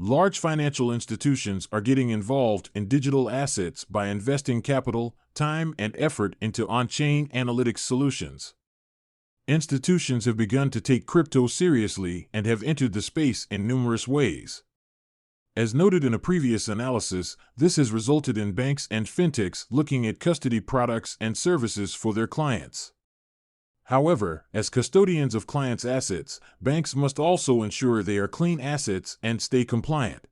Large financial institutions are getting involved in digital assets by investing capital, time, and effort into on-chain analytics solutions. Institutions have begun to take crypto seriously and have entered the space in numerous ways. As noted in a previous analysis, this has resulted in banks and fintechs looking at custody products and services for their clients. However, as custodians of clients' assets, banks must also ensure they are clean assets and stay compliant.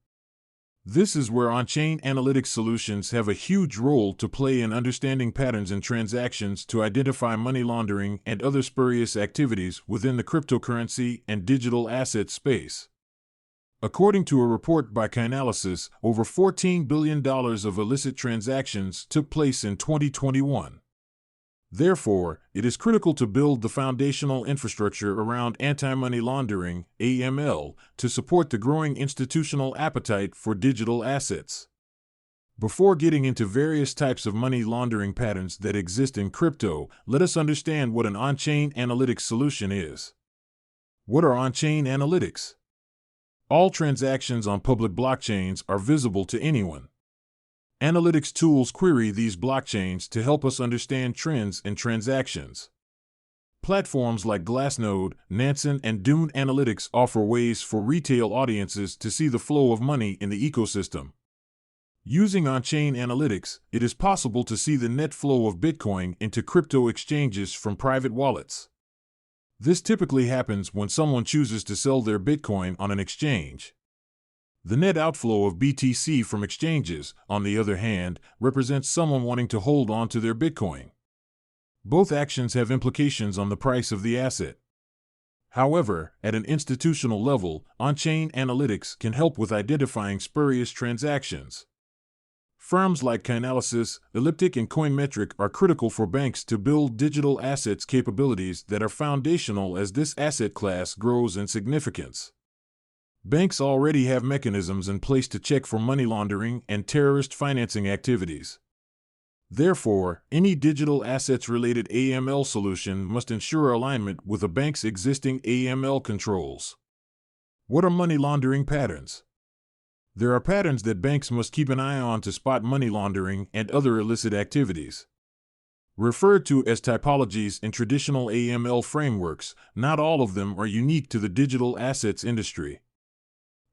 This is where on-chain analytics solutions have a huge role to play in understanding patterns in transactions to identify money laundering and other spurious activities within the cryptocurrency and digital asset space. According to a report by Chainalysis, over $14 billion of illicit transactions took place in 2021. Therefore, it is critical to build the foundational infrastructure around anti-money laundering (AML) to support the growing institutional appetite for digital assets. Before getting into various types of money laundering patterns that exist in crypto, let us understand what an on-chain analytics solution is. What are on-chain analytics? All transactions on public blockchains are visible to anyone. Analytics tools query these blockchains to help us understand trends in transactions. Platforms like Glassnode, Nansen, and Dune Analytics offer ways for retail audiences to see the flow of money in the ecosystem. Using on-chain analytics, it is possible to see the net flow of Bitcoin into crypto exchanges from private wallets. This typically happens when someone chooses to sell their Bitcoin on an exchange. The net outflow of BTC from exchanges, on the other hand, represents someone wanting to hold on to their Bitcoin. Both actions have implications on the price of the asset. However, at an institutional level, on-chain analytics can help with identifying spurious transactions. Firms like Chainalysis, Elliptic, and Coinmetric are critical for banks to build digital assets capabilities that are foundational as this asset class grows in significance. Banks already have mechanisms in place to check for money laundering and terrorist financing activities. Therefore, any digital assets-related AML solution must ensure alignment with a bank's existing AML controls. What are money laundering patterns? There are patterns that banks must keep an eye on to spot money laundering and other illicit activities. Referred to as typologies in traditional AML frameworks, not all of them are unique to the digital assets industry.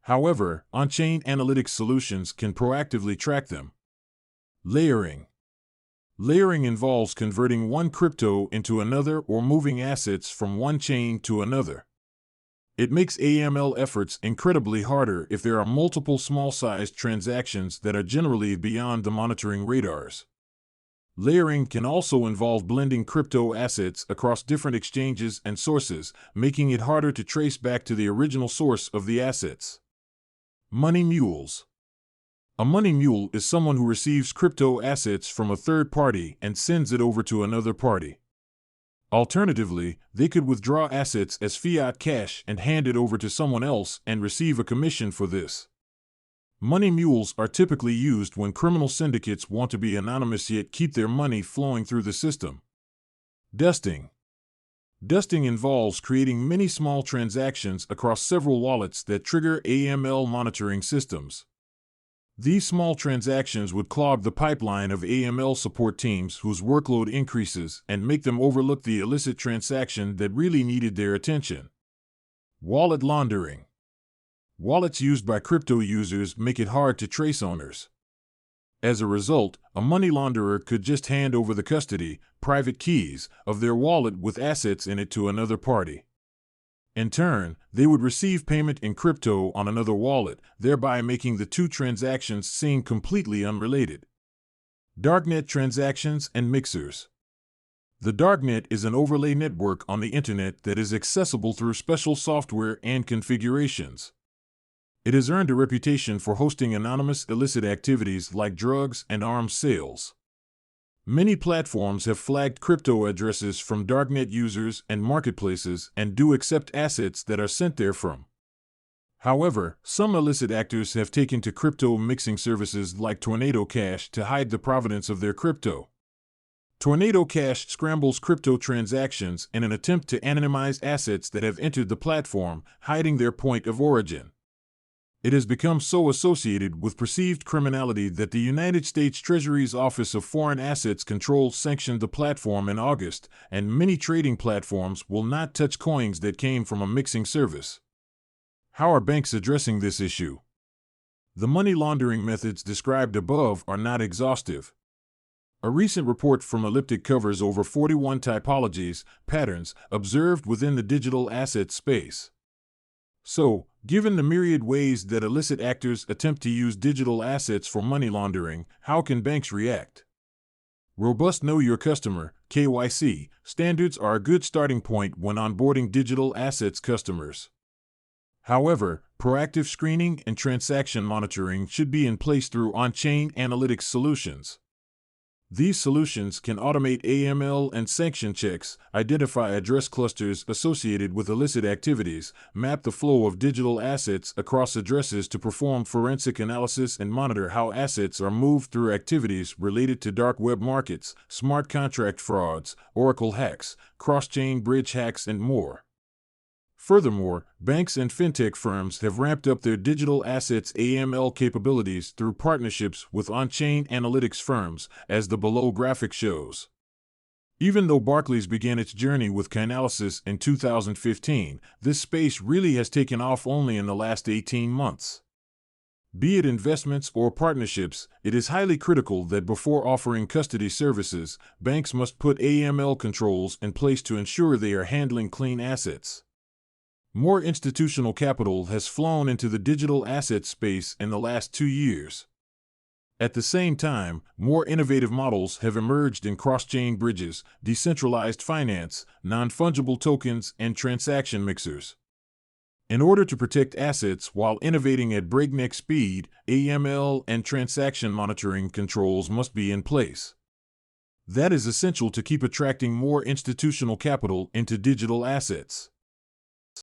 However, on-chain analytics solutions can proactively track them. Layering. Layering involves converting one crypto into another or moving assets from one chain to another. It makes AML efforts incredibly harder if there are multiple small-sized transactions that are generally beyond the monitoring radars. Layering can also involve blending crypto assets across different exchanges and sources, making it harder to trace back to the original source of the assets. Money mules. A money mule is someone who receives crypto assets from a third party and sends it over to another party. Alternatively, they could withdraw assets as fiat cash and hand it over to someone else and receive a commission for this. Money mules are typically used when criminal syndicates want to be anonymous yet keep their money flowing through the system. Dusting. Dusting involves creating many small transactions across several wallets that trigger AML monitoring systems. These small transactions would clog the pipeline of AML support teams whose workload increases and make them overlook the illicit transaction that really needed their attention. Wallet laundering. Wallets used by crypto users make it hard to trace owners. As a result, a money launderer could just hand over the custody, private keys, of their wallet with assets in it to another party. In turn, they would receive payment in crypto on another wallet, thereby making the two transactions seem completely unrelated. Darknet transactions and mixers. The darknet is an overlay network on the internet that is accessible through special software and configurations. It has earned a reputation for hosting anonymous illicit activities like drugs and arms sales. Many platforms have flagged crypto addresses from darknet users and marketplaces and do accept assets that are sent there from. However, some illicit actors have taken to crypto mixing services like Tornado Cash to hide the provenance of their crypto. Tornado Cash scrambles crypto transactions in an attempt to anonymize assets that have entered the platform, hiding their point of origin. It has become so associated with perceived criminality that the United States Treasury's Office of Foreign Assets Control sanctioned the platform in August, and many trading platforms will not touch coins that came from a mixing service. How are banks addressing this issue? The money laundering methods described above are not exhaustive. A recent report from Elliptic covers over 41 typologies, patterns, observed within the digital asset space. So, given the myriad ways that illicit actors attempt to use digital assets for money laundering, how can banks react? Robust Know Your Customer (KYC) standards are a good starting point when onboarding digital assets customers. However, proactive screening and transaction monitoring should be in place through on-chain analytics solutions. These solutions can automate AML and sanction checks, identify address clusters associated with illicit activities, map the flow of digital assets across addresses to perform forensic analysis, and monitor how assets are moved through activities related to dark web markets, smart contract frauds, Oracle hacks, cross-chain bridge hacks, and more. Furthermore, banks and fintech firms have ramped up their digital assets AML capabilities through partnerships with on-chain analytics firms, as the below graphic shows. Even though Barclays began its journey with Chainalysis in 2015, this space really has taken off only in the last 18 months. Be it investments or partnerships, it is highly critical that before offering custody services, banks must put AML controls in place to ensure they are handling clean assets. More institutional capital has flown into the digital asset space in the last 2 years. At the same time, more innovative models have emerged in cross-chain bridges, decentralized finance, non-fungible tokens, and transaction mixers. In order to protect assets while innovating at breakneck speed, AML and transaction monitoring controls must be in place. That is essential to keep attracting more institutional capital into digital assets.